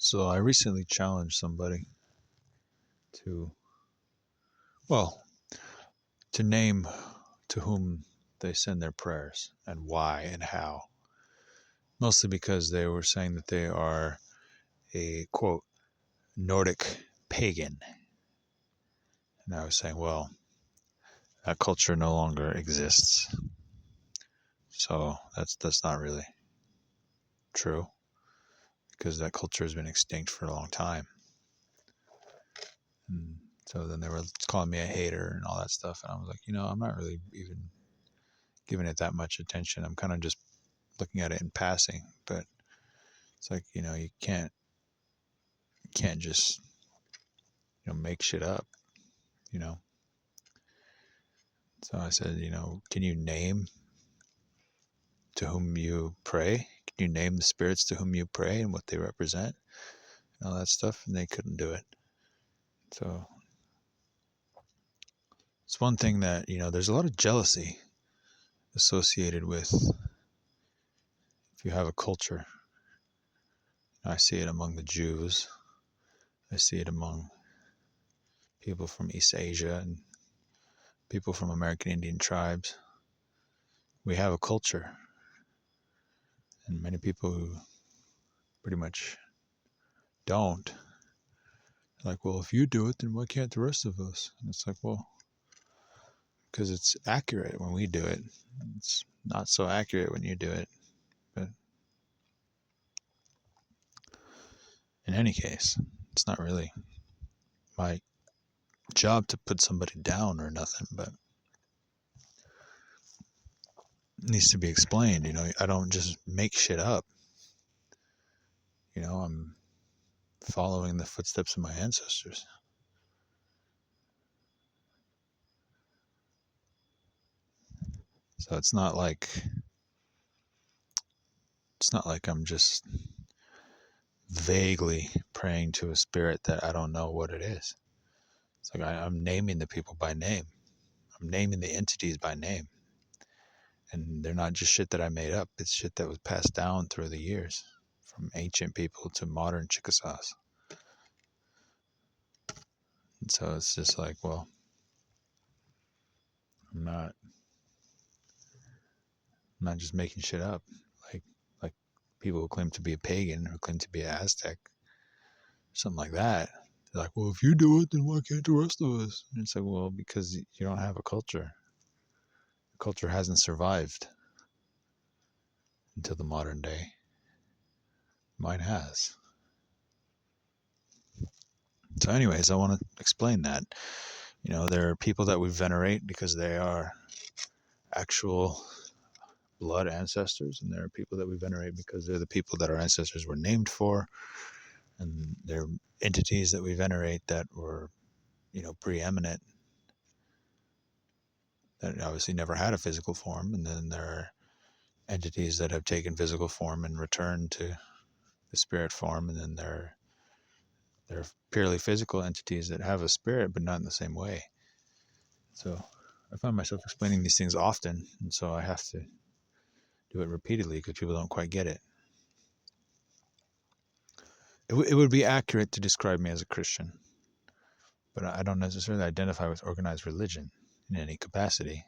So I recently challenged somebody to, well, to name to whom they send their prayers and why and how. Mostly because they were saying that they are a, quote, Nordic pagan. And I was saying, well, that culture no longer exists. So that's not really true because that culture has been extinct for a long time. And so then they were calling me a hater and all that stuff. And I was like, I'm not really even giving it that much attention. I'm kind of just looking at it in passing. But it's like, you can't just, make shit up, you know. So I said, can you name to whom you pray? Can you name the spirits to whom you pray and what they represent and all that stuff? And they couldn't do it. So it's one thing that, there's a lot of jealousy associated with if you have a culture. I see it among the Jews. I see it among people from East Asia and people from American Indian tribes. We have a culture, and many people who pretty much don't. Like, well, if you do it, then why can't the rest of us? And it's like, well, because it's accurate when we do it. It's not so accurate when you do it. But in any case, it's not really my job to put somebody down or nothing, but it needs to be explained. I don't just make shit up. I'm following the footsteps of my ancestors. So it's not like I'm just vaguely praying to a spirit that I don't know what it is. It's like I'm naming the people by name. I'm naming the entities by name. And they're not just shit that I made up. It's shit that was passed down through the years from ancient people to modern Chickasaws. And so it's just like, well, I'm not just making shit up. Like people who claim to be a pagan or claim to be an Aztec, something like that. They're like, well, if you do it, then why can't the rest of us? And it's like, well, because you don't have a culture. The culture hasn't survived until the modern day. Mine has. So anyways, I want to explain that. There are people that we venerate because they are actual blood ancestors, and there are people that we venerate because they're the people that our ancestors were named for, and they're entities that we venerate that were, preeminent, that obviously never had a physical form, and then there are entities that have taken physical form and returned to the spirit form, and then there are purely physical entities that have a spirit but not in the same way. So I find myself explaining these things often, and so I have to do it repeatedly because people don't quite get it. It would be accurate to describe me as a Christian, but I don't necessarily identify with organized religion in any capacity.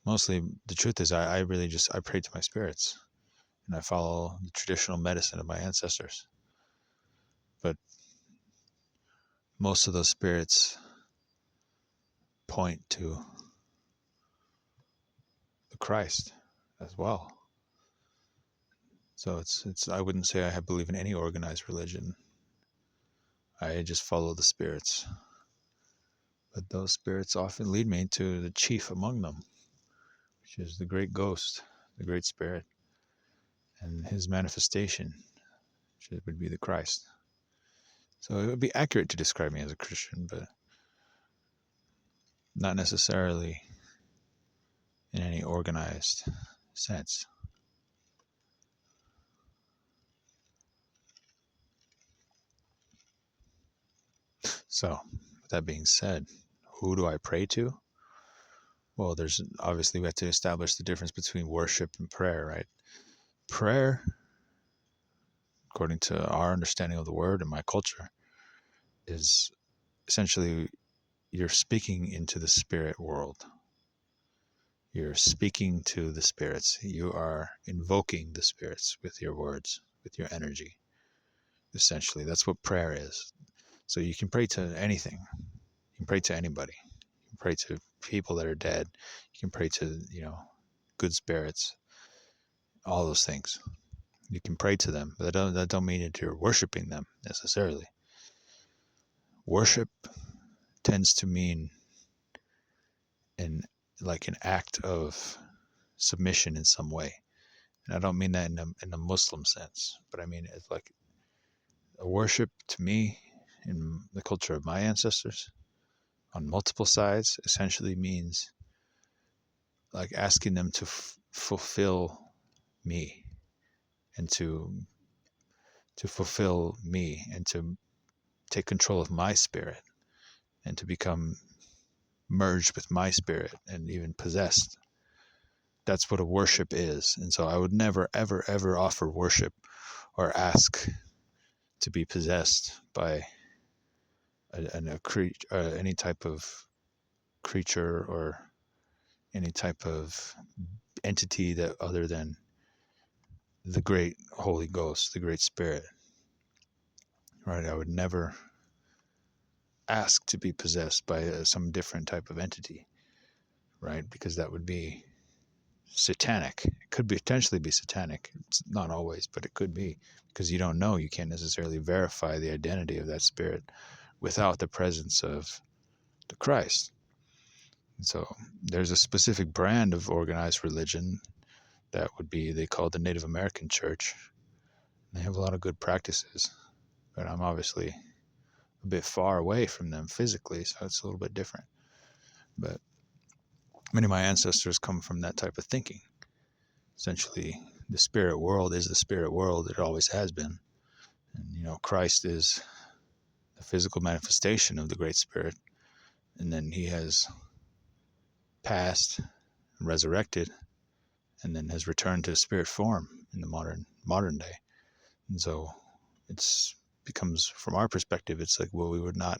Mostly, the truth is, I really I pray to my spirits, and I follow the traditional medicine of my ancestors. But most of those spirits point to the Christ as well. So it's I wouldn't say I believe in any organized religion. I just follow the spirits. But those spirits often lead me to the chief among them, which is the great ghost, the great spirit, and his manifestation, which would be the Christ. So it would be accurate to describe me as a Christian, but not necessarily in any organized sense. So, with that being said, who do I pray to? Well, we have to establish the difference between worship and prayer, right? Prayer according to our understanding of the word and my culture, is essentially you're speaking into the spirit world. You're speaking to the spirits. You are invoking the spirits with your words, with your energy. Essentially, that's what prayer is. So you can pray to anything. You can pray to anybody. You can pray to people that are dead. You can pray to, good spirits, all those things. You can pray to them, but that don't mean that you're worshiping them necessarily. Worship tends to mean an act of submission in some way. And I don't mean that in a Muslim sense, but I mean it's like a worship to me in the culture of my ancestors on multiple sides essentially means like asking them to fulfill me and to fulfill me and to take control of my spirit and to become merged with my spirit and even possessed. That's what a worship is. And so I would never, ever, ever offer worship or ask to be possessed by any type of creature or any type of entity that other than the great Holy Ghost, the great Spirit. Right? I would never ask to be possessed by some different type of entity, right? Because that would be satanic. It could potentially be satanic. It's not always, but it could be, because you don't know. You can't necessarily verify the identity of that spirit without the presence of the Christ. And so there's a specific brand of organized religion that would be, they call it the Native American Church. They have a lot of good practices, but I'm obviously a bit far away from them physically, so it's a little bit different. But many of my ancestors come from that type of thinking. Essentially, the spirit world is the spirit world. It always has been. And, Christ is the physical manifestation of the Great Spirit. And then he has passed, resurrected, and then has returned to spirit form in the modern day. And so it's becomes, from our perspective, it's like, well, we would not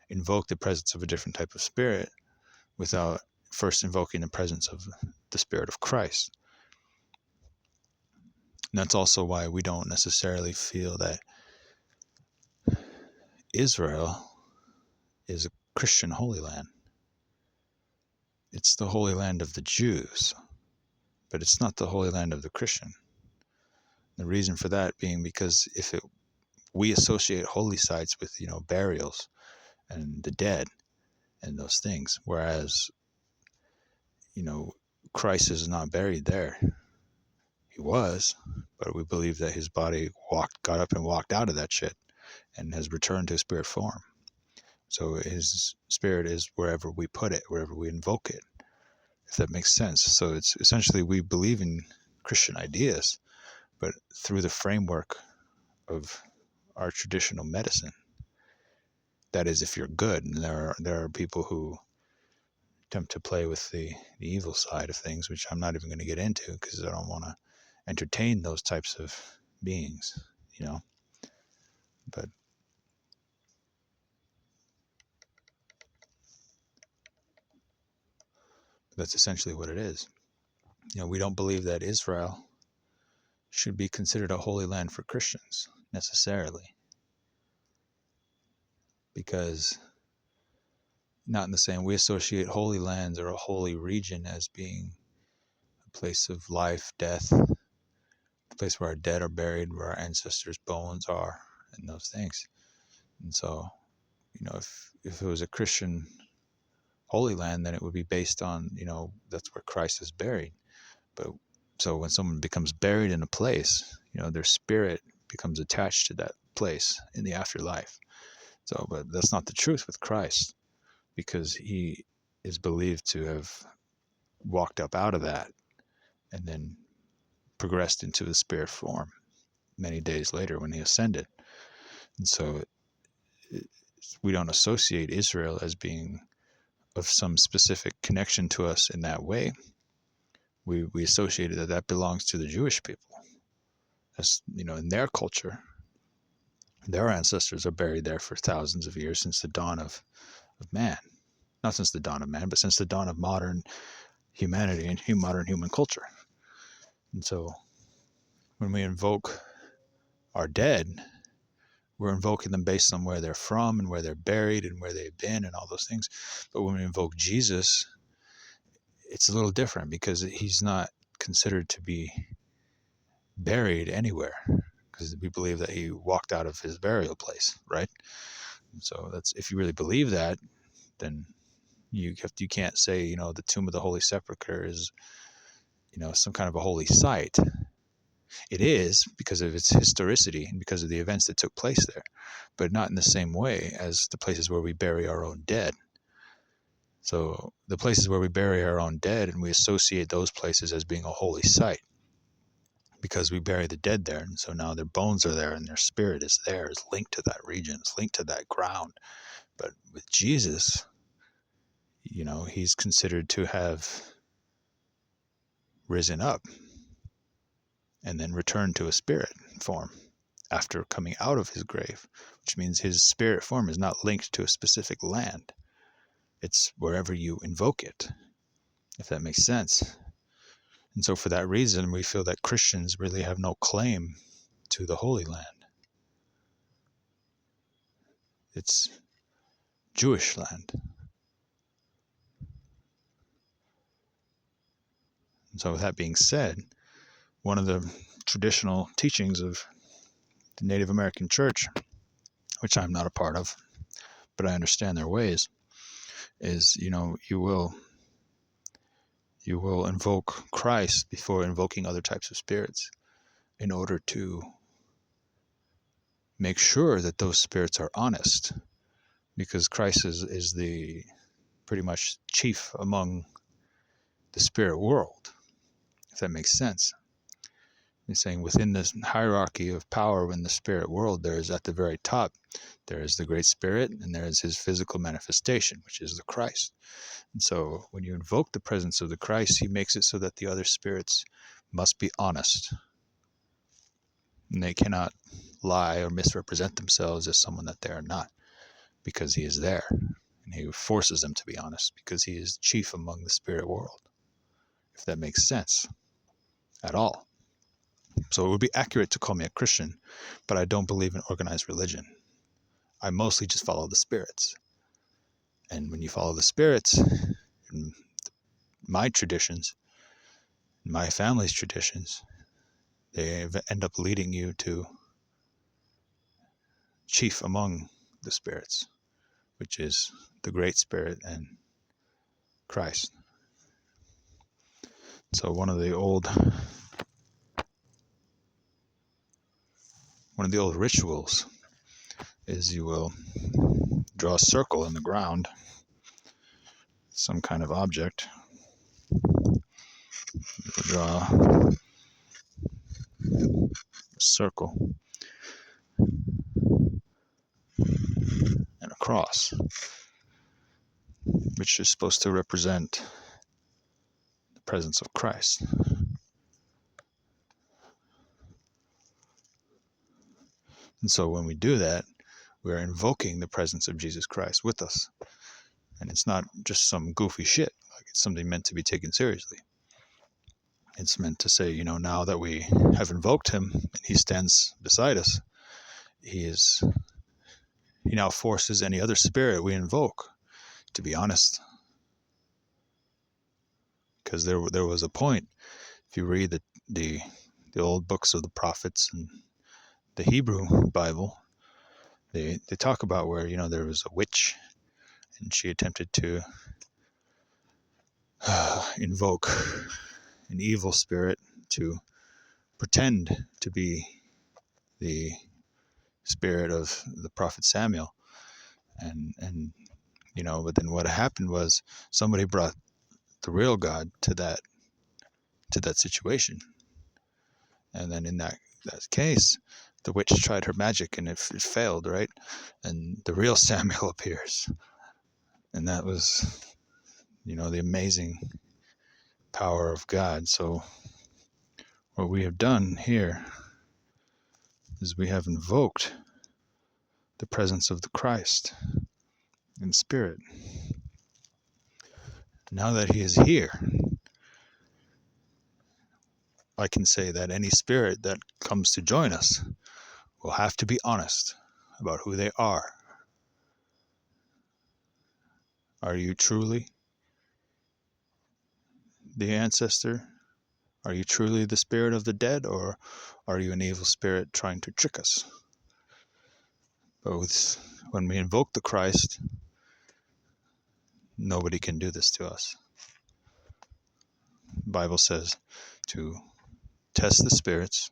invoke the presence of a different type of spirit without first invoking the presence of the Spirit of Christ. And that's also why we don't necessarily feel that Israel is a Christian holy land. It's the holy land of the Jews, but it's not the holy land of the Christian. The reason for that being because we associate holy sites with, burials and the dead and those things, whereas, Christ is not buried there. He was, but we believe that his body got up and walked out of that shit and has returned to spirit form. So his spirit is wherever we put it, wherever we invoke it, if that makes sense. So it's essentially, we believe in Christian ideas, but through the framework of our traditional medicine. That is, if you're good. And there are people who attempt to play with the evil side of things, which I'm not even going to get into because I don't want to entertain those types of beings, but that's essentially what it is. We don't believe that Israel should be considered a holy land for Christians necessarily, because not in the same, we associate holy lands or a holy region as being a place of life, death, the place where our dead are buried, where our ancestors' bones are, and those things. And so, if it was a Christian holy land, then it would be based on, that's where Christ is buried. But so when someone becomes buried in a place, their spirit becomes attached to that place in the afterlife. So, but that's not the truth with Christ, because he is believed to have walked up out of that and then progressed into the spirit form many days later when he ascended. And so we don't associate Israel as being of some specific connection to us in that way. We associated that belongs to the Jewish people. That's, in their culture, Their ancestors are buried there for thousands of years, since the dawn of man. Not since the dawn of man, but since the dawn of modern humanity and modern human culture. And so when we invoke our dead, we're invoking them based on where they're from and where they're buried and where they've been and all those things. But when we invoke Jesus, it's a little different, because he's not considered to be buried anywhere, because we believe that he walked out of his burial place, right? And so that's, if you really believe that, then you can't say, the tomb of the Holy Sepulchre is, some kind of a holy site. It is, because of its historicity and because of the events that took place there, but not in the same way as the places where we bury our own dead. So the places where we bury our own dead, and we associate those places as being a holy site, because we bury the dead there, and so now their bones are there and their spirit is there, is linked to that region, is linked to that ground. But with Jesus, he's considered to have risen up and then returned to a spirit form after coming out of his grave, which means his spirit form is not linked to a specific land. It's wherever you invoke it, if that makes sense. And so for that reason, we feel that Christians really have no claim to the Holy Land. It's Jewish land. And so with that being said, one of the traditional teachings of the Native American Church, which I'm not a part of, but I understand their ways, is, you will invoke Christ before invoking other types of spirits, in order to make sure that those spirits are honest, because Christ is the pretty much chief among the spirit world, if that makes sense. He's saying within this hierarchy of power in the spirit world, there is, at the very top, there is the Great Spirit, and there is his physical manifestation, which is the Christ. And so when you invoke the presence of the Christ, he makes it so that the other spirits must be honest. And they cannot lie or misrepresent themselves as someone that they are not, because he is there. And he forces them to be honest, because he is chief among the spirit world, if that makes sense at all. So it would be accurate to call me a Christian, but I don't believe in organized religion. I mostly just follow the spirits. And when you follow the spirits, in my traditions, my family's traditions, they end up leading you to chief among the spirits, which is the Great Spirit and Christ. So one of the old rituals is you will draw a circle in the ground, some kind of object. You draw a circle and a cross, which is supposed to represent the presence of Christ. And so when we do that, we are invoking the presence of Jesus Christ with us. And it's not just some goofy shit. Like, it's something meant to be taken seriously. It's meant to say, now that we have invoked him and he stands beside us, he now forces any other spirit we invoke to be honest. Because there was a point, if you read the old books of the prophets and the Hebrew Bible, they talk about where, there was a witch, and she attempted to invoke an evil spirit to pretend to be the spirit of the prophet Samuel. And but then what happened was somebody brought the real God to that situation. And then in that case, the witch tried her magic and it failed, right? And the real Samuel appears. And that was, the amazing power of God. So what we have done here is we have invoked the presence of the Christ in spirit. Now that he is here, I can say that any spirit that comes to join us will have to be honest about who they are. Are you truly the ancestor? Are you truly the spirit of the dead, or are you an evil spirit trying to trick us? Both. When we invoke the Christ, nobody can do this to us. The Bible says to test the spirits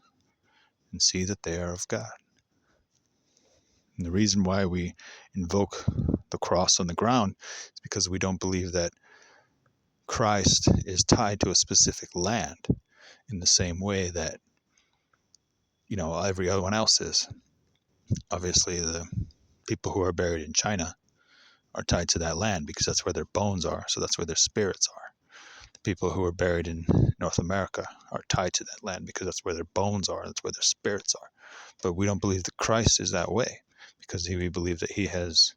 and see that they are of God. And the reason why we invoke the cross on the ground is because we don't believe that Christ is tied to a specific land in the same way that, every other one else is. Obviously, the people who are buried in China are tied to that land because that's where their bones are, so that's where their spirits are. The people who are buried in North America are tied to that land because that's where their bones are, that's where their spirits are. But we don't believe that Christ is that way, because we believe that he has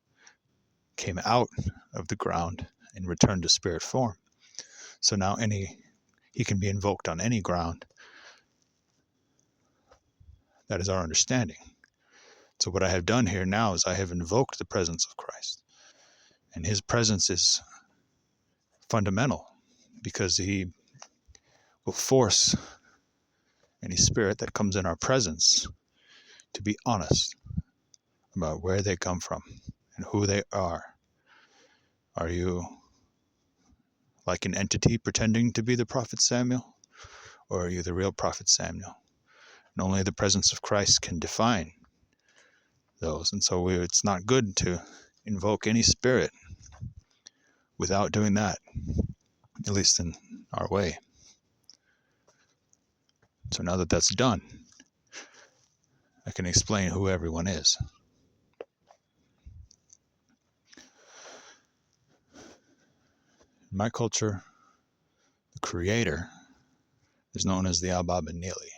came out of the ground and returned to spirit form. So now he can be invoked on any ground. That is our understanding. So what I have done here now is I have invoked the presence of Christ. And his presence is fundamental because he will force any spirit that comes in our presence to be honest about where they come from and who they are. Are you like an entity pretending to be the prophet Samuel? Or are you the real prophet Samuel? And only the presence of Christ can define those. And so it's not good to invoke any spirit without doing that, at least in our way. So now that that's done, I can explain who everyone is. In my culture, the creator is known as the Abba-Benili,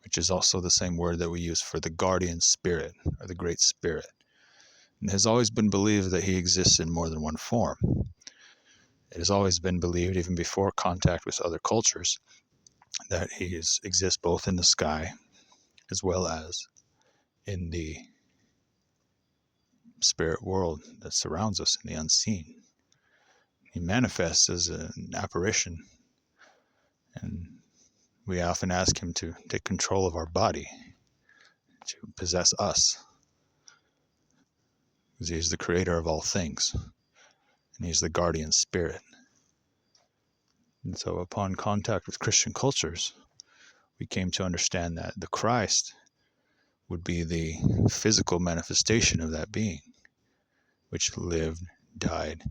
which is also the same word that we use for the guardian spirit or the great spirit. And it has always been believed that he exists in more than one form. It has always been believed, even before contact with other cultures, that he exists both in the sky as well as in the spirit world that surrounds us in the unseen. He manifests as an apparition, and we often ask him to take control of our body, to possess us, because he's the creator of all things, and he's the guardian spirit. And so upon contact with Christian cultures, we came to understand that the Christ would be the physical manifestation of that being, which lived, died,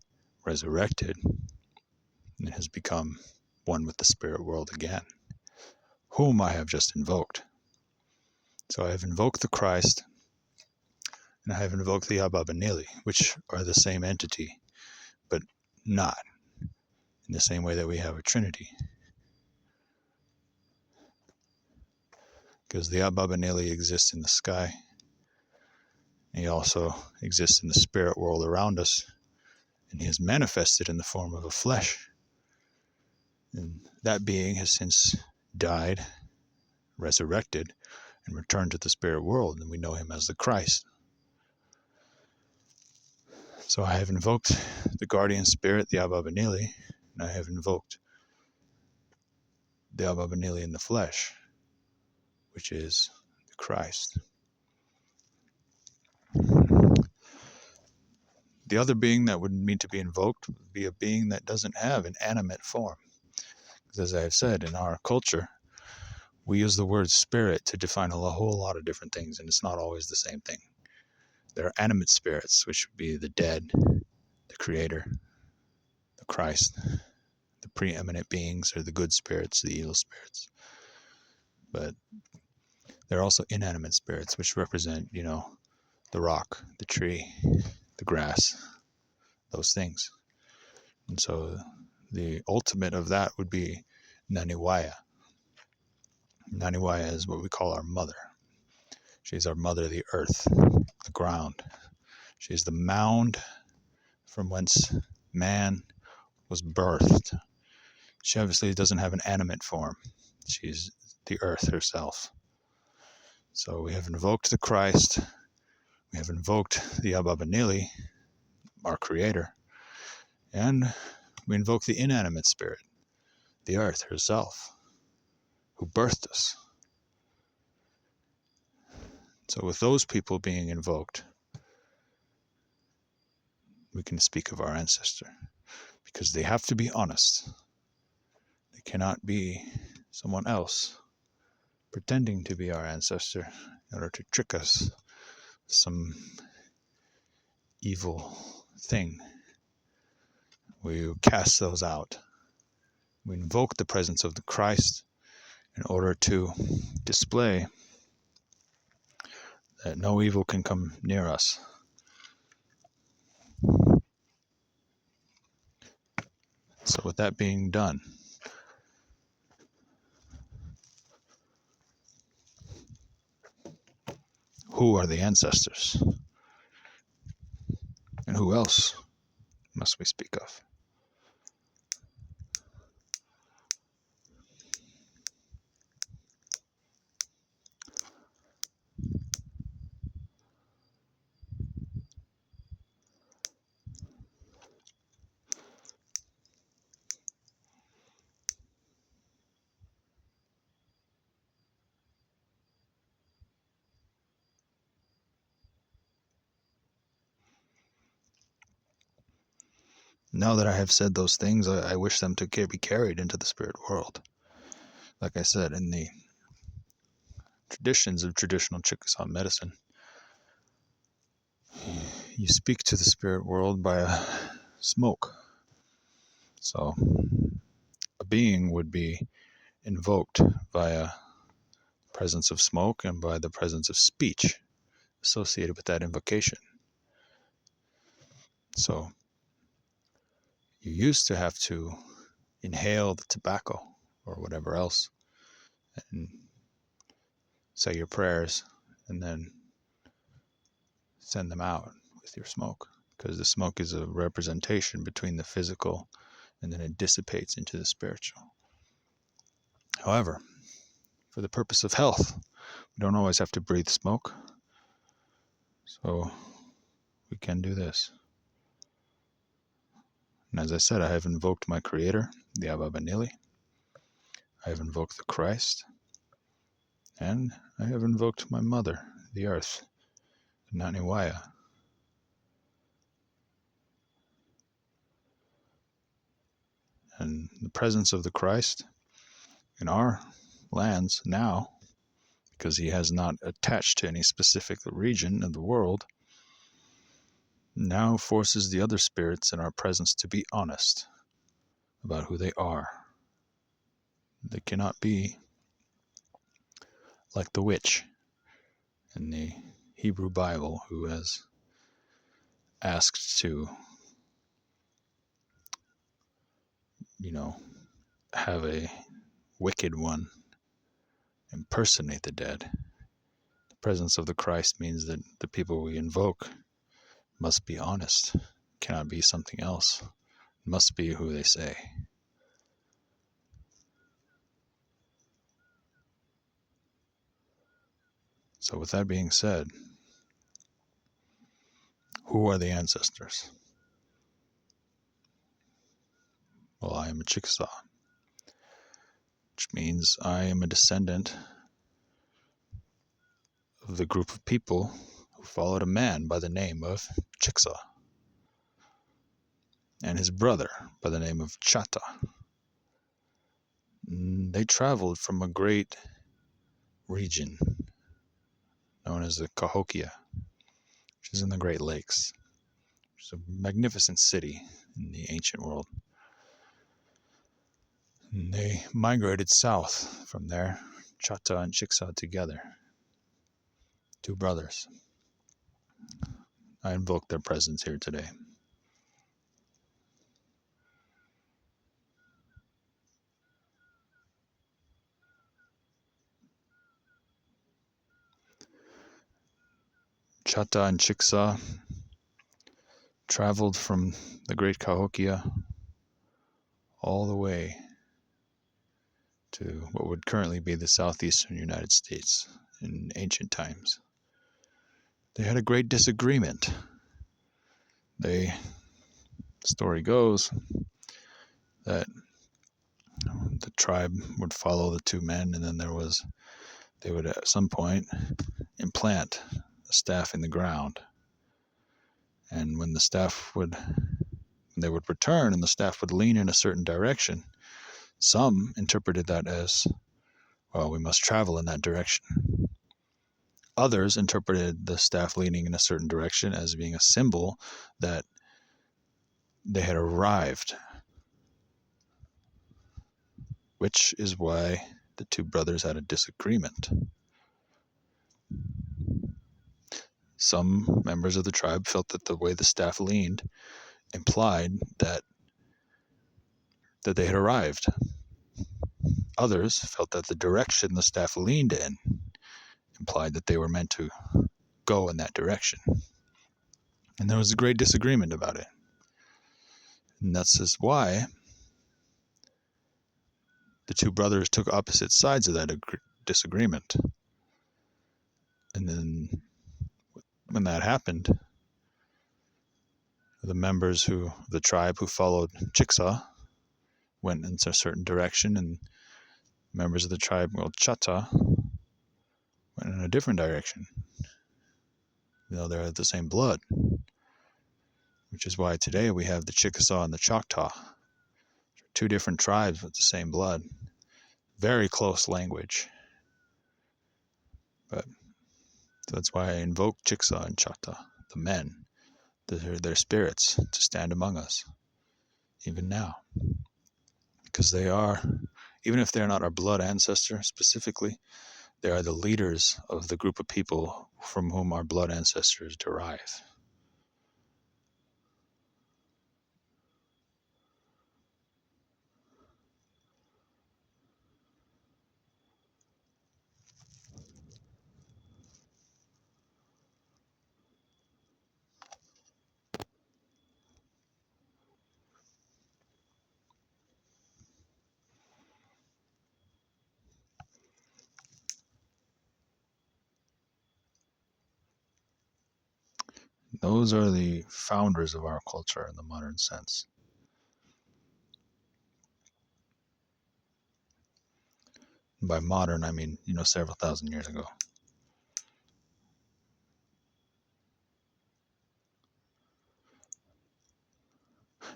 resurrected, and has become one with the spirit world again, whom I have just invoked. So I have invoked the Christ, and I have invoked the Abba-Benili, which are the same entity, but not in the same way that we have a Trinity. Because the Abba-Benili exists in the sky, and he also exists in the spirit world around us, and he is manifested in the form of a flesh. And that being has since died, resurrected, and returned to the spirit world, and we know him as the Christ. So I have invoked the guardian spirit, the Abba-Benili, and I have invoked the Abba-Benili in the flesh, which is the Christ. The other being that would need to be invoked would be a being that doesn't have an animate form. Because as I have said, in our culture, we use the word spirit to define a whole lot of different things, and it's not always the same thing. There are animate spirits, which would be the dead, the creator, the Christ, the preeminent beings, or the good spirits, the evil spirits. But there are also inanimate spirits, which represent, the rock, the tree, the grass, those things. And so the ultimate of that would be Naniwaya. Naniwaya is what we call our mother. She's our mother, the earth, the ground. She is the mound from whence man was birthed. She obviously doesn't have an animate form. She's the earth herself. So we have invoked the Christ. We have invoked the Ababanili, our creator. And we invoke the inanimate spirit, the earth herself, who birthed us. So with those people being invoked, we can speak of our ancestor, because they have to be honest. They cannot be someone else pretending to be our ancestor in order to trick us with some evil thing. We cast those out. We invoke the presence of the Christ in order to display that no evil can come near us. So with that being done, who are the ancestors? And who else must we speak of? Now that I have said those things, I wish them to be carried into the spirit world. Like I said, in the traditions of traditional Chickasaw medicine, you speak to the spirit world by a smoke. So a being would be invoked via presence of smoke and by the presence of speech associated with that invocation. So you used to have to inhale the tobacco or whatever else and say your prayers and then send them out with your smoke, because the smoke is a representation between the physical and then it dissipates into the spiritual. However, for the purpose of health, we don't always have to breathe smoke, so we can do this. And as I said, I have invoked my creator, the Ababanili. I have invoked the Christ, and I have invoked my mother, the earth, the Naniwaya. And the presence of the Christ in our lands now, because he has not attached to any specific region of the world, now forces the other spirits in our presence to be honest about who they are. They cannot be like the witch in the Hebrew Bible who has asked to, have a wicked one impersonate the dead. The presence of the Christ means that the people we invoke must be honest, cannot be something else, must be who they say. So with that being said, who are the ancestors? Well, I am a Chickasaw, which means I am a descendant of the group of people who followed a man by the name of Chickasaw and his brother by the name of Chata. They traveled from a great region known as the Cahokia, which is in the Great Lakes, which is a magnificent city in the ancient world. And they migrated south from there, Chata and Chickasaw together, two brothers. I invoke their presence here today. Chata and Chickasaw traveled from the Great Cahokia all the way to what would currently be the southeastern United States in ancient times. They had a great disagreement. The story goes that the tribe would follow the two men, and then they would at some point implant a staff in the ground. And when they would return and the staff would lean in a certain direction, some interpreted that as, well, we must travel in that direction. Others interpreted the staff leaning in a certain direction as being a symbol that they had arrived, which is why the two brothers had a disagreement. Some members of the tribe felt that the way the staff leaned implied that they had arrived. Others felt that the direction the staff leaned in implied that they were meant to go in that direction. And there was a great disagreement about it. And that's why the two brothers took opposite sides of that disagreement. And then when that happened, the members of the tribe who followed Chickasaw went in a certain direction, and members of the tribe called Chata went in a different direction. They're the same blood, which is why today we have the Chickasaw and the Choctaw. Two different tribes with the same blood. Very close language. But that's why I invoke Chickasaw and Choctaw, the men, their spirits, to stand among us, even now. Because they are, even if they're not our blood ancestor specifically, they are the leaders of the group of people from whom our blood ancestors derive. Those are the founders of our culture in the modern sense. And by modern, I mean, several thousand years ago.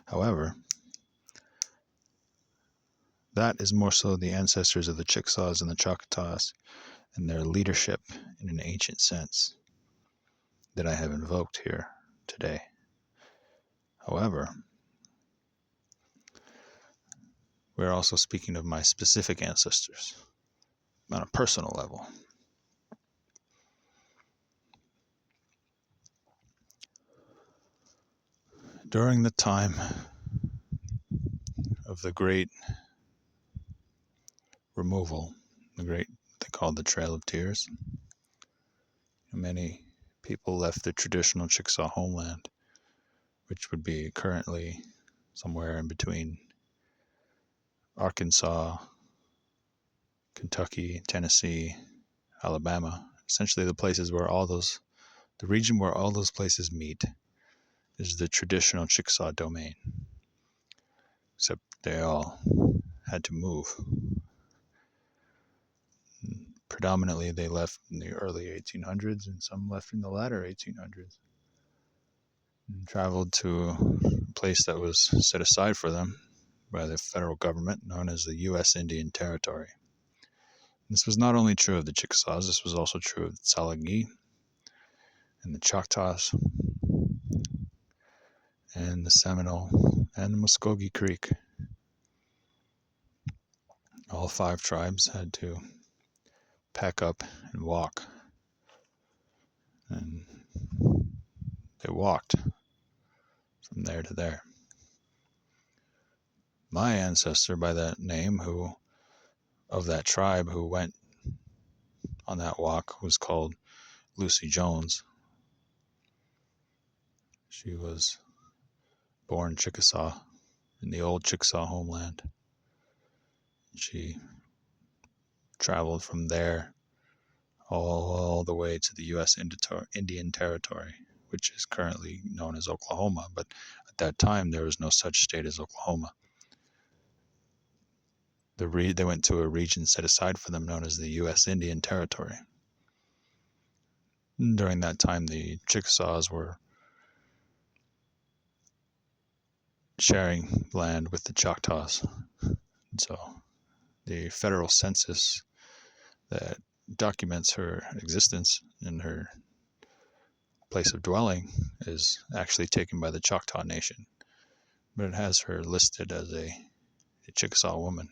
However, that is more so the ancestors of the Chickasaws and the Choctaws and their leadership in an ancient sense that I have invoked here today. However, we're also speaking of my specific ancestors on a personal level. During the time of the great removal, they called the Trail of Tears, many people left the traditional Chickasaw homeland, which would be currently somewhere in between Arkansas, Kentucky, Tennessee, Alabama, essentially the region where all those places meet is the traditional Chickasaw domain. Except they all had to move. Predominantly they left in the early 1800s and some left in the latter 1800s and traveled to a place that was set aside for them by the federal government known as the U.S. Indian Territory. This was not only true of the Chickasaws, this was also true of the Tsalagi and the Choctaws and the Seminole and the Muskogee Creek. All 5 tribes had to pack up and walk. And they walked from there to there. My ancestor by that name, of that tribe who went on that walk, was called Lucy Jones. She was born Chickasaw in the old Chickasaw homeland. She traveled from there all the way to the U.S. Indian Territory, which is currently known as Oklahoma. But at that time, there was no such state as Oklahoma. They went to a region set aside for them known as the U.S. Indian Territory. During that time, the Chickasaws were sharing land with the Choctaws. So the federal census that documents her existence and her place of dwelling is actually taken by the Choctaw Nation, but it has her listed as a Chickasaw woman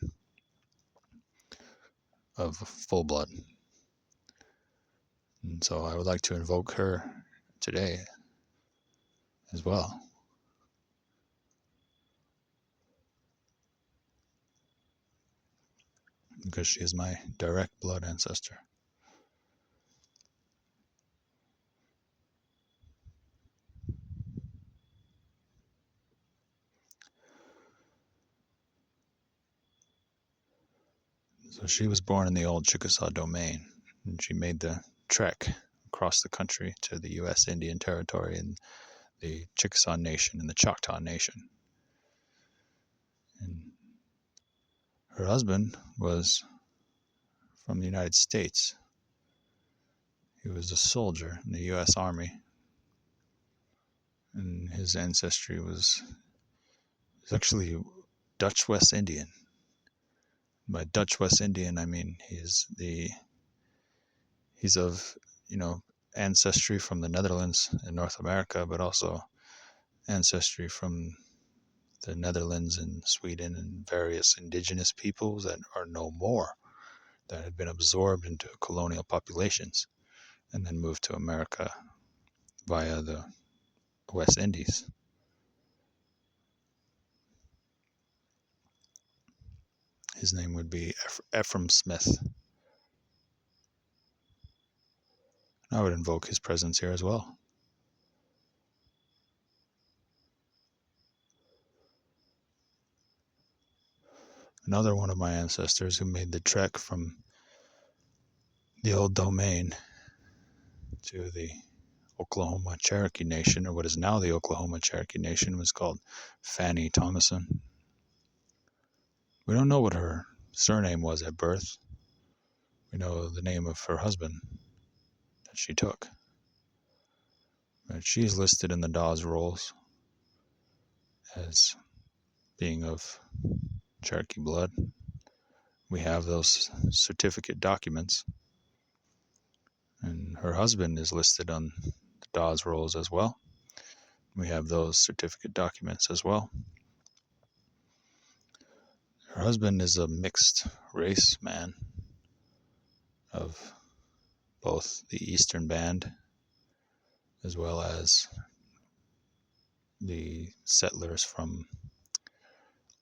of full blood. And so I would like to invoke her today as well, because she is my direct blood ancestor. So she was born in the old Chickasaw domain, and she made the trek across the country to the U.S. Indian Territory and the Chickasaw Nation and the Choctaw Nation. And her husband was from the United States. He was a soldier in the U.S. Army, and his ancestry was actually Dutch West Indian. By Dutch West Indian, I mean he's of, ancestry from the Netherlands in North America, but also ancestry from the Netherlands and Sweden and various indigenous peoples that are no more, that had been absorbed into colonial populations and then moved to America via the West Indies. His name would be Ephraim Smith. I would invoke his presence here as well. Another one of my ancestors who made the trek from the old domain to the Oklahoma Cherokee Nation, or what is now the Oklahoma Cherokee Nation, was called Fanny Thomason. We don't know what her surname was at birth. We know the name of her husband that she took. But she's listed in the Dawes Rolls as being of Cherokee blood. We have those certificate documents. And her husband is listed on the Dawes Rolls as well. We have those certificate documents as well. Her husband is a mixed race man of both the Eastern Band as well as the settlers from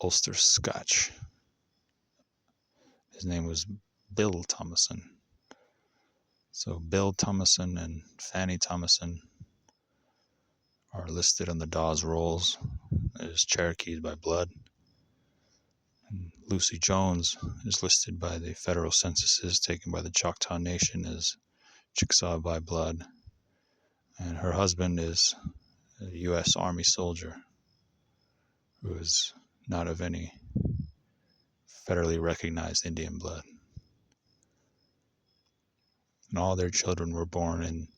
Ulster Scotch. His name was Bill Thomason. So Bill Thomason and Fanny Thomason are listed on the Dawes Rolls as Cherokees by blood. And Lucy Jones is listed by the federal censuses taken by the Choctaw Nation as Chickasaw by blood. And her husband is a U.S. Army soldier who is not of any federally recognized Indian blood. And all their children were born in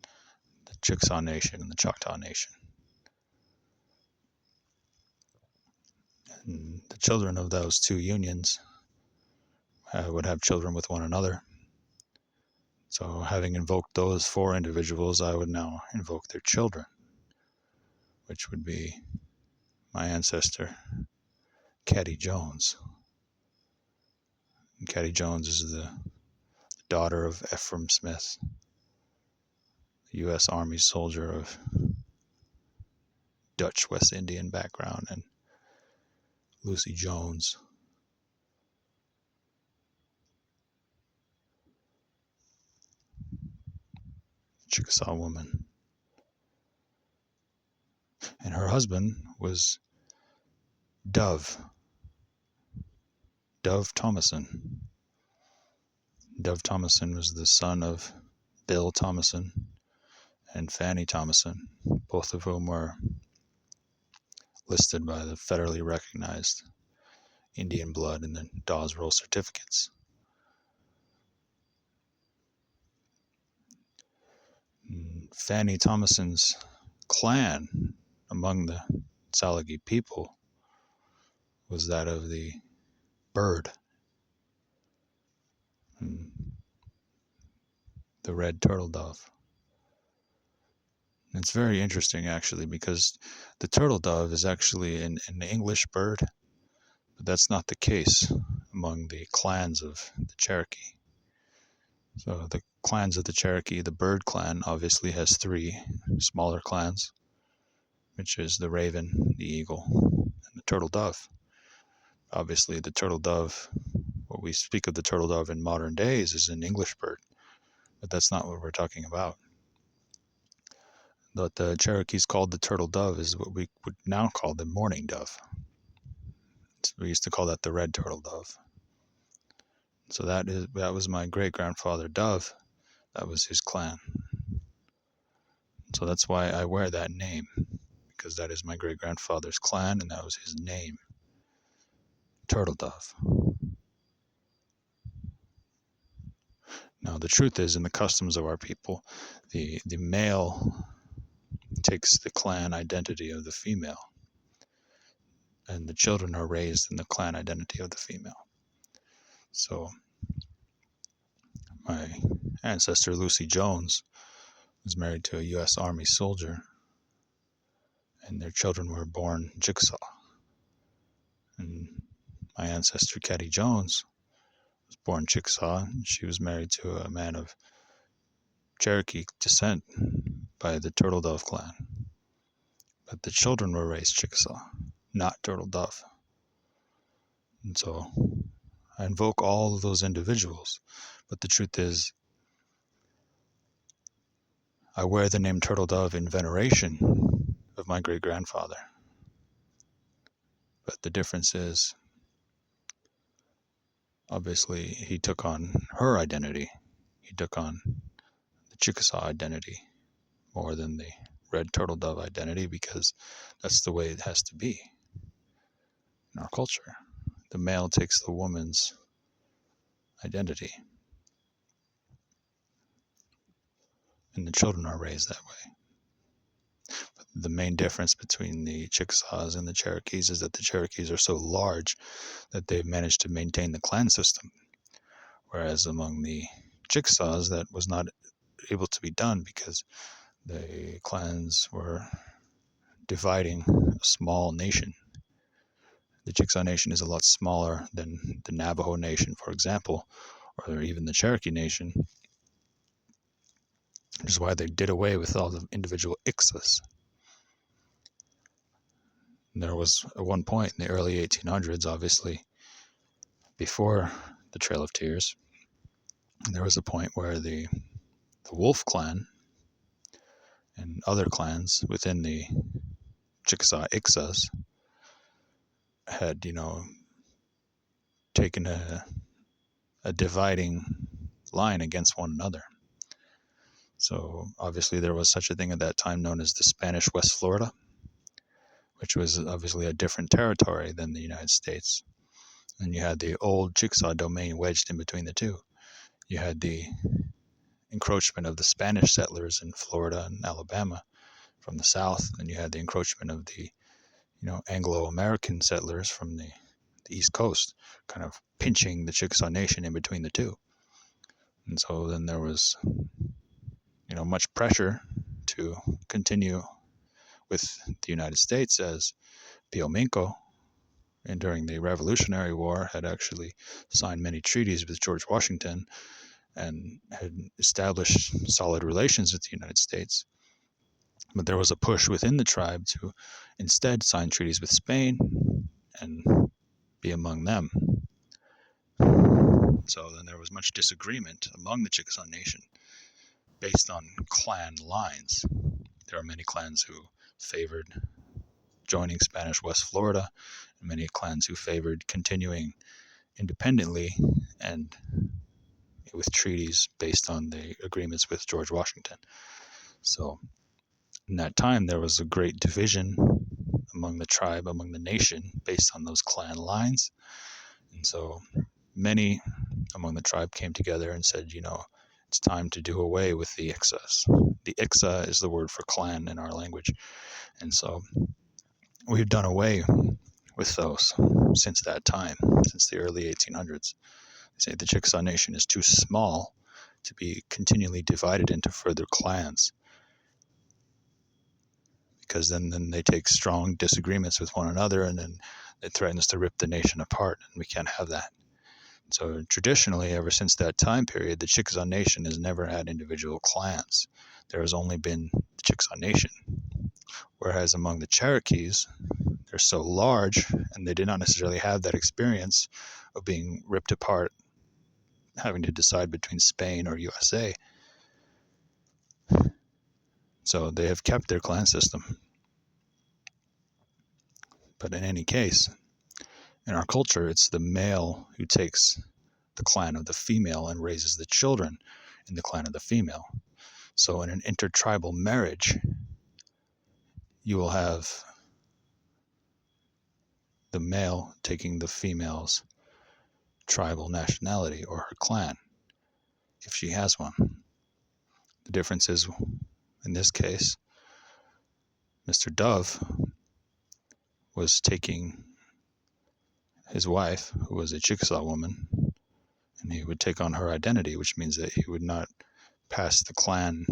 the Chickasaw Nation and the Choctaw Nation. And the children of those two unions would have children with one another. So having invoked those four individuals, I would now invoke their children, which would be my ancestor, Caddy Jones. And Caddy Jones is the daughter of Ephraim Smith, the U.S. Army soldier of Dutch West Indian background, and Lucy Jones, Chickasaw woman. and her husband was Dove Thomason. Dove Thomason was the son of Bill Thomason and Fanny Thomason, both of whom were listed by the federally recognized Indian blood in the Dawes Roll certificates. Fanny Thomason's clan among the Tsalagi people was that of the bird, the red turtle dove. And it's very interesting, actually, because the turtle dove is actually an English bird, but that's not the case among the clans of the Cherokee. So the clans of the Cherokee, the bird clan obviously has three smaller clans, which is the raven, the eagle, and the turtle dove. Obviously, the turtle dove, what we speak of the turtle dove in modern days, is an English bird, but that's not what we're talking about. What the Cherokees called the turtle dove is what we would now call the mourning dove. We used to call that the red turtle dove. So that was my great-grandfather Dove. That was his clan. So that's why I wear that name, because that is my great-grandfather's clan, and that was his name, Turtle Dove. Now, the truth is, in the customs of our people, the male takes the clan identity of the female, and the children are raised in the clan identity of the female. So my ancestor Lucy Jones was married to a U.S. Army soldier, and their children were born Chickasaw. And my ancestor Caddy Jones was born Chickasaw, and she was married to a man of Cherokee descent by the Turtle Dove clan. But the children were raised Chickasaw, not Turtle Dove. And so I invoke all of those individuals, but the truth is, I wear the name Turtle Dove in veneration of my great-grandfather. But the difference is, obviously, he took on her identity. He took on the Chickasaw identity more than the red turtle dove identity, because that's the way it has to be in our culture. The male takes the woman's identity, and the children are raised that way. But the main difference between the Chickasaws and the Cherokees is that the Cherokees are so large that they've managed to maintain the clan system, whereas among the Chickasaws that was not able to be done because the clans were dividing a small nation. The Chickasaw Nation is a lot smaller than the Navajo Nation, for example, or even the Cherokee Nation, which is why they did away with all the individual Ixas. And there was, at one point in the early 1800s, obviously, before the Trail of Tears, there was a point where the Wolf clan and other clans within the Chickasaw Ixas had, taken a dividing line against one another. So obviously there was such a thing at that time known as the Spanish West Florida, which was obviously a different territory than the United States. And you had the old Chickasaw domain wedged in between the two. You had the encroachment of the Spanish settlers in Florida and Alabama from the south, and you had the encroachment of the Anglo-American settlers from the East Coast, kind of pinching the Chickasaw Nation in between the two. And so then there was much pressure to continue with the United States, as Pio Minco, and during the Revolutionary War, had actually signed many treaties with George Washington and had established solid relations with the United States. But there was a push within the tribe to instead sign treaties with Spain and be among them. So then there was much disagreement among the Chickasaw Nation based on clan lines. There are many clans who favored joining Spanish West Florida, and many clans who favored continuing independently and with treaties based on the agreements with George Washington. So in that time, there was a great division among the tribe, among the nation, based on those clan lines. And so many among the tribe came together and said, it's time to do away with the Ixas. The Ixa is the word for clan in our language. And so we've done away with those since that time, since the early 1800s. They say the Chickasaw Nation is too small to be continually divided into further clans, because then they take strong disagreements with one another, and then it threatens to rip the nation apart, and we can't have that. So traditionally, ever since that time period, the Chickasaw Nation has never had individual clans. There has only been the Chickasaw Nation. Whereas among the Cherokees, they're so large, and they did not necessarily have that experience of being ripped apart, having to decide between Spain or USA. So they have kept their clan system. But in any case, in our culture, it's the male who takes the clan of the female and raises the children in the clan of the female. So in an intertribal marriage, you will have the male taking the female's tribal nationality or her clan, if she has one. The difference is, in this case, Mr. Dove was taking his wife, who was a Chickasaw woman, and he would take on her identity, which means that he would not pass the clan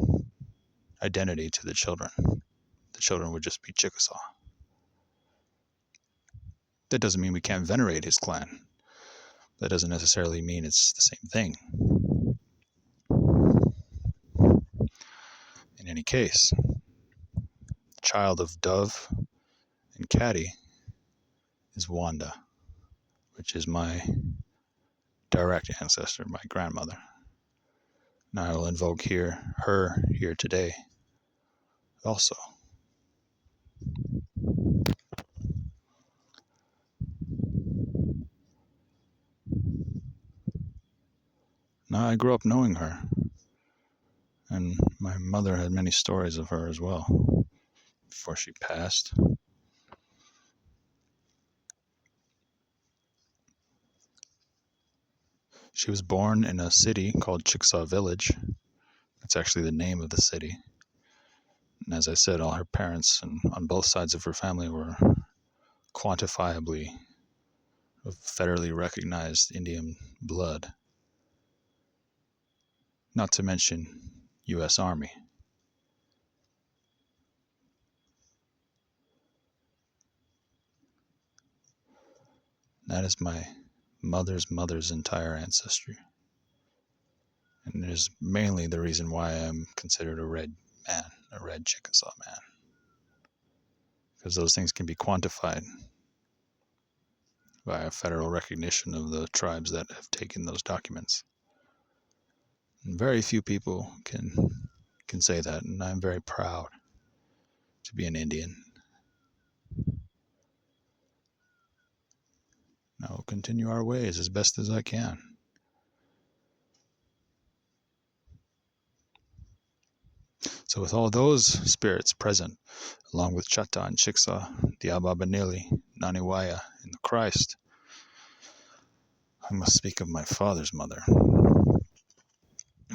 identity to the children. The children would just be Chickasaw. That doesn't mean we can't venerate his clan. That doesn't necessarily mean it's the same thing. In any case, the child of Dove and Caddy is Wanda, which is my direct ancestor, my grandmother. And I will invoke her here today also. Now, I grew up knowing her, and my mother had many stories of her as well before she passed. She was born in a city called Chickasaw Village. That's actually the name of the city. And as I said, all her parents and on both sides of her family were quantifiably of federally recognized Indian blood. Not to mention U.S. Army. That is my mother's mother's entire ancestry. And it is mainly the reason why I'm considered a red man, a red Chickasaw man. Because those things can be quantified by a federal recognition of the tribes that have taken those documents. And very few people can say that, and I'm very proud to be an Indian. I will continue our ways as best as I can. So with all those spirits present, along with Chata and Chickasaw, the Ababanili, Naniwaya, and the Christ, I must speak of my father's mother.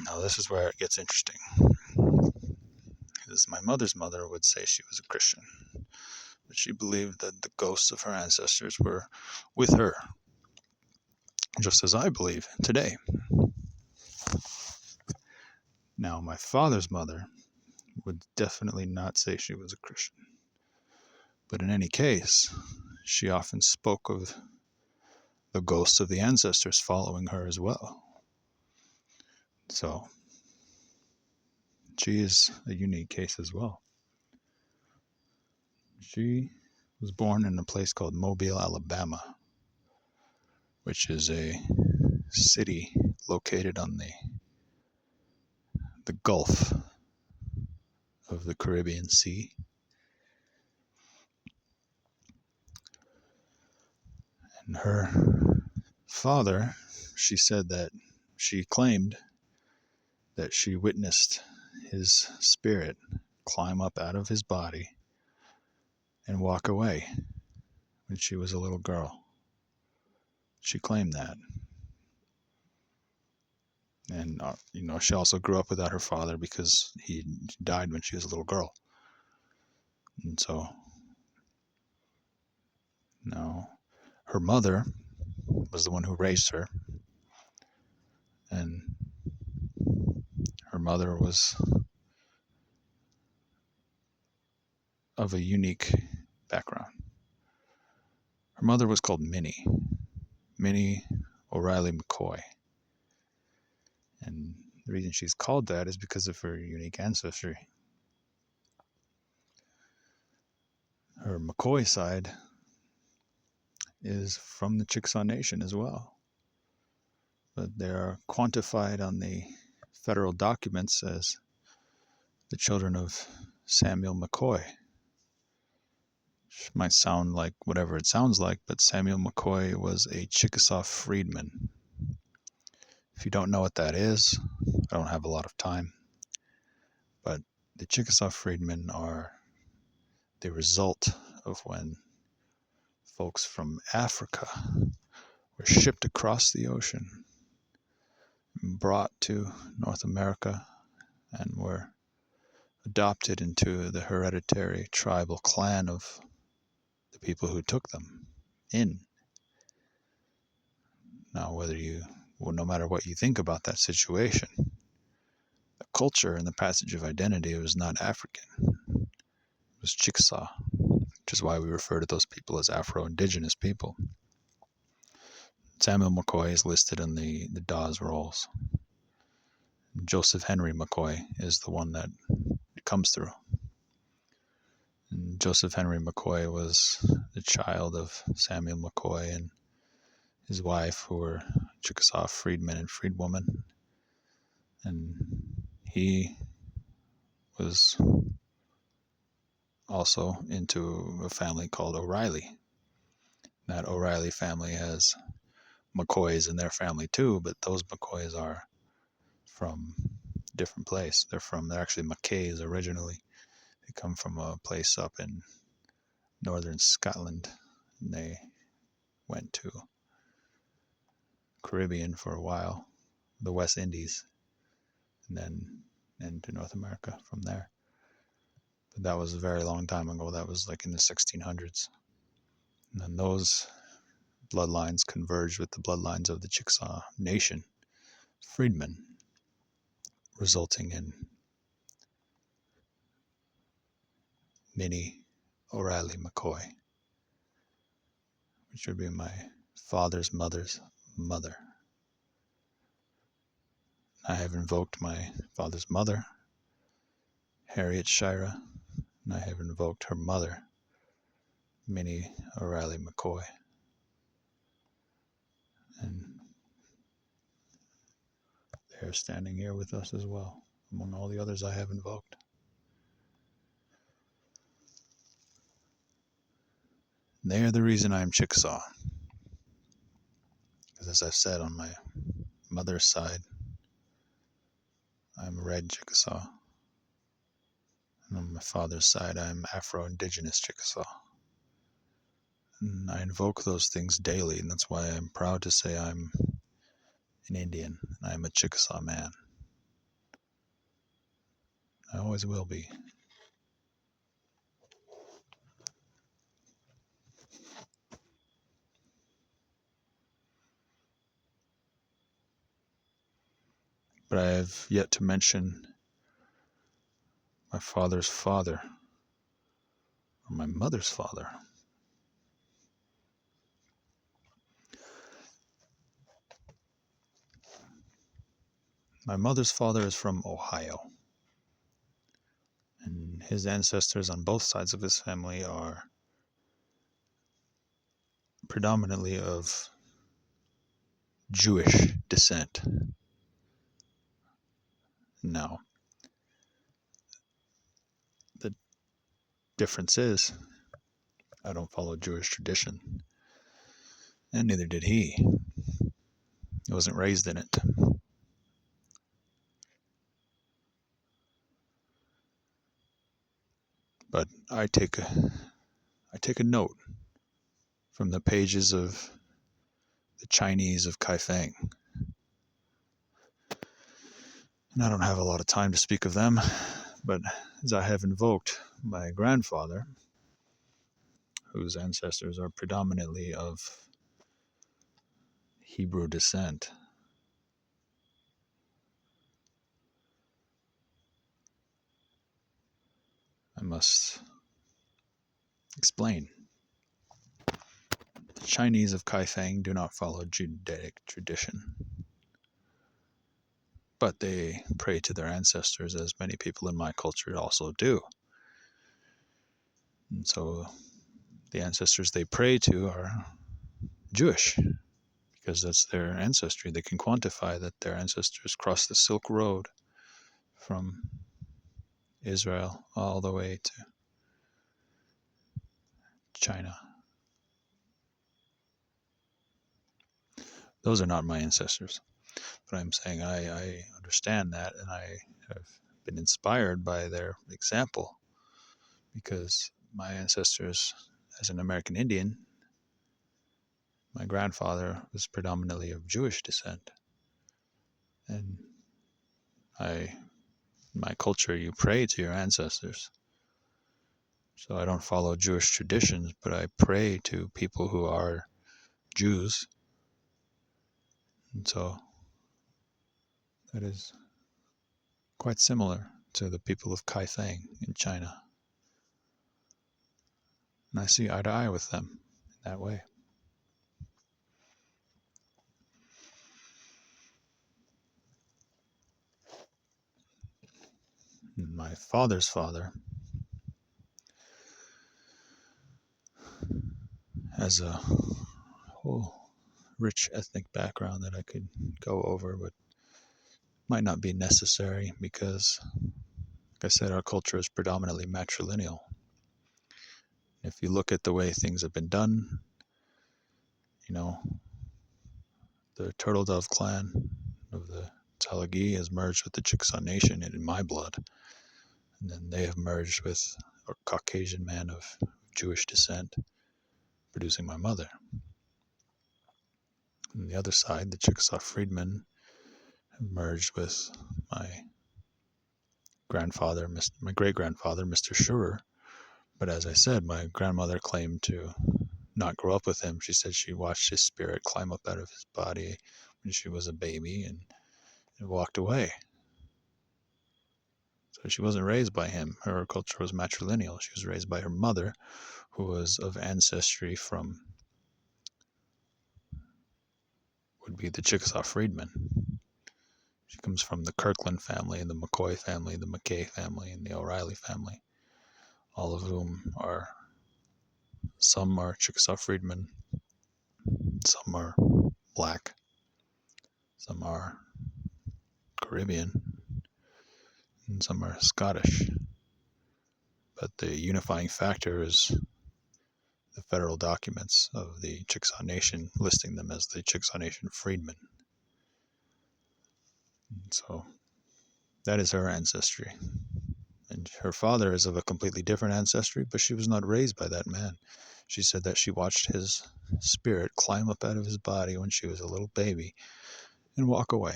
Now this is where it gets interesting. Because my mother's mother would say she was a Christian, but she believed that the ghosts of her ancestors were with her, just as I believe today. Now my father's mother would definitely not say she was a Christian. But in any case, she often spoke of the ghosts of the ancestors following her as well. So, she is a unique case as well. She was born in a place called Mobile, Alabama, which is a city located on the Gulf of the Caribbean Sea. her father, she said that she claimed that she witnessed his spirit climb up out of his body and walk away when she was a little girl. She claimed that. And, she also grew up without her father because he died when she was a little girl. And so, no, her mother was the one who raised her. And her mother was of a unique background. Her mother was called Minnie O'Reilly McCoy. And the reason she's called that is because of her unique ancestry. Her McCoy side is from the Chickasaw Nation as well. But they are quantified on the federal documents as the children of Samuel McCoy. Which might sound like whatever it sounds like, but Samuel McCoy was a Chickasaw freedman. If you don't know what that is, I don't have a lot of time, but the Chickasaw freedmen are the result of when folks from Africa were shipped across the ocean, brought to North America, and were adopted into the hereditary tribal clan of the people who took them in. Now, no matter what you think about that situation, the culture and the passage of identity was not African. It was Chickasaw, which is why we refer to those people as Afro-Indigenous people. Samuel McCoy is listed in the Dawes rolls. Joseph Henry McCoy is the one that it comes through. And Joseph Henry McCoy was the child of Samuel McCoy and his wife, who were Chickasaw freedmen and freedwomen. And he was also into a family called O'Reilly. That O'Reilly family has McCoys in their family too, but those McCoys are from a different place. They're actually Mackays originally. They come from a place up in northern Scotland, and they went to Caribbean for a while, the West Indies, and then into North America from there. But that was a very long time ago. That was like in the 1600s. And then those bloodlines converged with the bloodlines of the Chickasaw Nation freedmen, resulting in Minnie O'Reilly McCoy, which would be my father's mother's mother. I have invoked my father's mother, Harriet Shira, and I have invoked her mother, Minnie O'Reilly McCoy. And they're standing here with us as well, among all the others I have invoked. They are the reason I am Chickasaw. Because as I've said, on my mother's side, I'm red Chickasaw. And on my father's side, I'm Afro-Indigenous Chickasaw. And I invoke those things daily, and that's why I'm proud to say I'm an Indian, and I'm a Chickasaw man. I always will be. But I have yet to mention my father's father, or my mother's father. My mother's father is from Ohio, and his ancestors on both sides of his family are predominantly of Jewish descent. Now, the difference is, I don't follow Jewish tradition. and neither did he. He wasn't raised in it. But I take a note from the pages of the Chinese of Kaifeng. And I don't have a lot of time to speak of them, but as I have invoked my grandfather, whose ancestors are predominantly of Hebrew descent, I must explain. The Chinese of Kaifeng do not follow Judaic tradition, but they pray to their ancestors, as many people in my culture also do. And so the ancestors they pray to are Jewish, because that's their ancestry. They can quantify that their ancestors crossed the Silk Road from Israel all the way to China. Those are not my ancestors. But I'm saying I understand that, and I have been inspired by their example, because my ancestors, as an American Indian, my grandfather was predominantly of Jewish descent. And in my culture, you pray to your ancestors. So I don't follow Jewish traditions, but I pray to people who are Jews. And so that is quite similar to the people of Kaifeng in China. And I see eye to eye with them in that way. And my father's father has a whole rich ethnic background that I could go over, but might not be necessary because, like I said, our culture is predominantly matrilineal. If you look at the way things have been done, you know, the Turtle Dove clan of the Talagi has merged with the Chickasaw Nation in my blood. And then they have merged with a Caucasian man of Jewish descent, producing my mother. On the other side, the Chickasaw freedmen have merged with my grandfather, my great-grandfather, Mr. Schurer. But as I said, my grandmother claimed to not grow up with him. She said she watched his spirit climb up out of his body when she was a baby and walked away. So she wasn't raised by him. Her culture was matrilineal. She was raised by her mother, who was of ancestry from, would be the Chickasaw freedmen. She comes from the Kirkland family, the McCoy family, the McKay family, and the O'Reilly family, all of whom are, some are Chickasaw freedmen, some are black, some are Caribbean, and some are Scottish. But the unifying factor is the federal documents of the Chickasaw Nation listing them as the Chickasaw Nation freedmen. And so that is her ancestry. And her father is of a completely different ancestry, but she was not raised by that man. She said that she watched his spirit climb up out of his body when she was a little baby and walk away.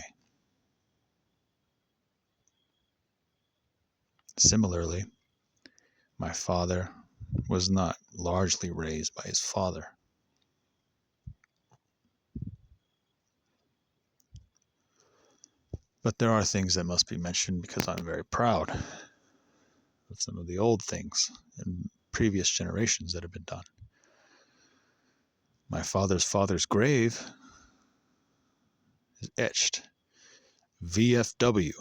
Similarly, my father was not largely raised by his father. But there are things that must be mentioned because I'm very proud of some of the old things in previous generations that have been done. My father's grave is etched VFW,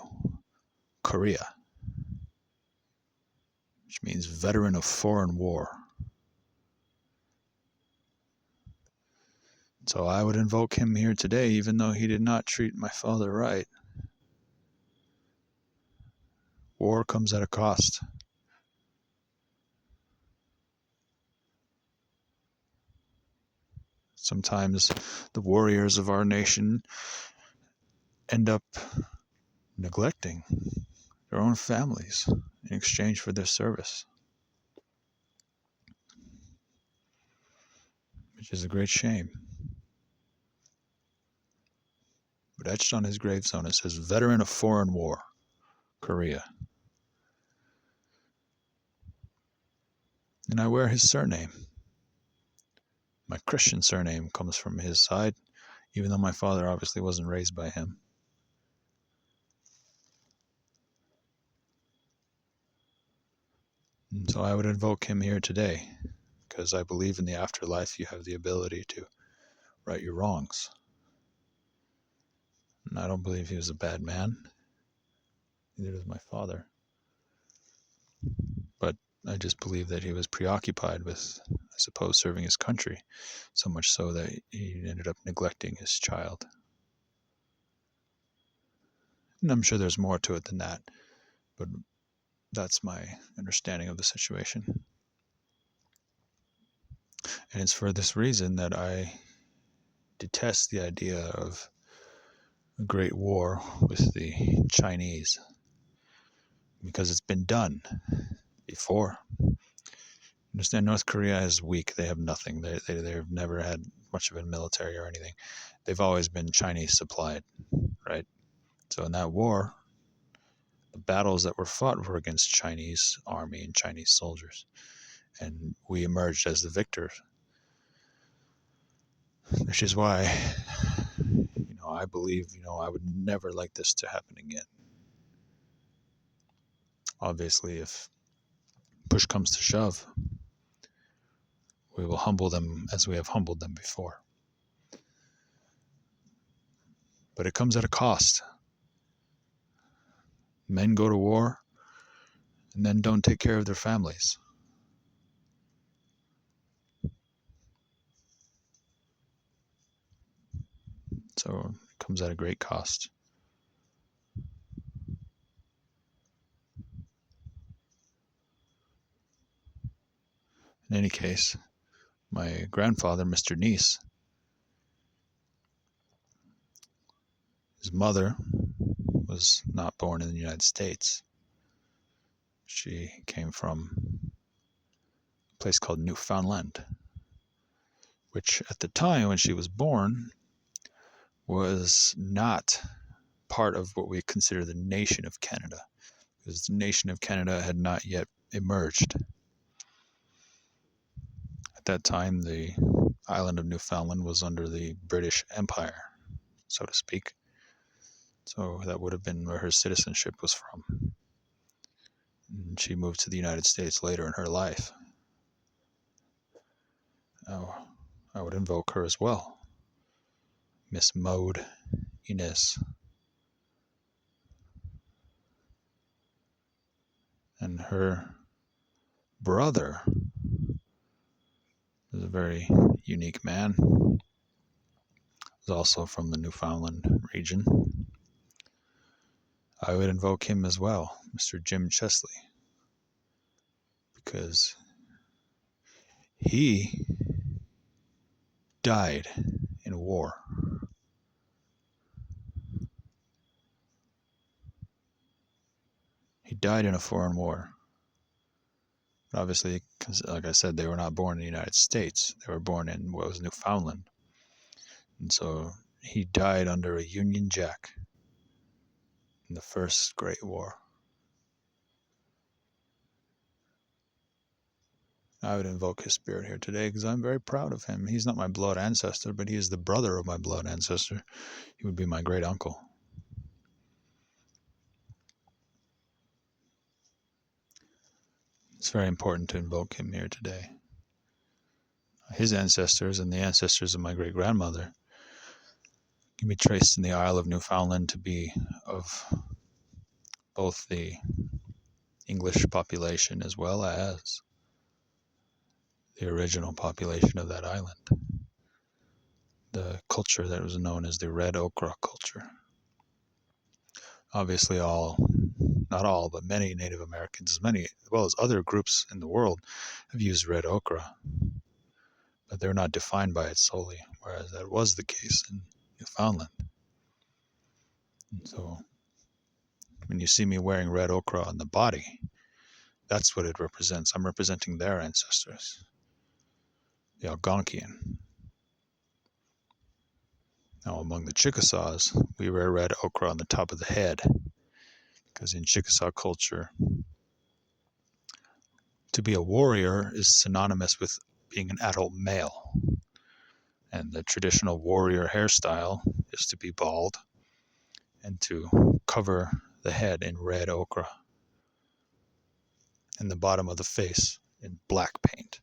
Korea, which means veteran of foreign war. So I would invoke him here today, even though he did not treat my father right. War comes at a cost. Sometimes the warriors of our nation end up neglecting their own families in exchange for their service, which is a great shame. But etched on his gravestone it says, "Veteran of Foreign War, Korea." And I wear his surname. My Christian surname comes from his side, even though my father obviously wasn't raised by him. And so I would invoke him here today, because I believe in the afterlife you have the ability to right your wrongs. And I don't believe he was a bad man. Neither does my father. But I just believe that he was preoccupied with, I suppose, serving his country, so much so that he ended up neglecting his child. And I'm sure there's more to it than that, but that's my understanding of the situation. And it's for this reason that I detest the idea of a great war with the Chinese, because it's been done before. Understand, North Korea is weak. They have nothing. They've never had much of a military or anything. They've always been Chinese supplied, right? So in that war, the battles that were fought were against Chinese army and Chinese soldiers, and we emerged as the victors. Which is why, I believe, I would never like this to happen again. Obviously, if push comes to shove, we will humble them as we have humbled them before. But it comes at a cost. Men go to war and then don't take care of their families. So it comes at a great cost. In any case, my grandfather, Mr. Neese, his mother was not born in the United States. She came from a place called Newfoundland, which at the time when she was born was not part of what we consider the nation of Canada, because the nation of Canada had not yet emerged. At that time, the island of Newfoundland was under the British Empire, so to speak. So that would have been where her citizenship was from. And she moved to the United States later in her life. Now, I would invoke her as well. Miss Maud Inez. And her brother is a very unique man. He's also from the Newfoundland region. I would invoke him as well, Mr. Jim Chesley, because he died in war. He died in a foreign war. But obviously, like I said, they were not born in the United States. They were born in what was Newfoundland. And so he died under a Union Jack in the First Great War. I would invoke his spirit here today because I'm very proud of him. He's not my blood ancestor, but he is the brother of my blood ancestor. He would be my great uncle. It's very important to invoke him here today. His ancestors and the ancestors of my great grandmother can be traced in the Isle of Newfoundland to be of both the English population as well as the original population of that island. The culture that was known as the red ochre culture. Obviously not all, but many Native Americans, as well as other groups in the world, have used red ochre. but they're not defined by it solely, whereas that was the case in Newfoundland. And so when you see me wearing red ochre on the body, that's what it represents. I'm representing their ancestors, the Algonquian. Now, among the Chickasaws, we wear red ochre on the top of the head, because in Chickasaw culture, to be a warrior is synonymous with being an adult male. And the traditional warrior hairstyle is to be bald and to cover the head in red ochre and the bottom of the face in black paint.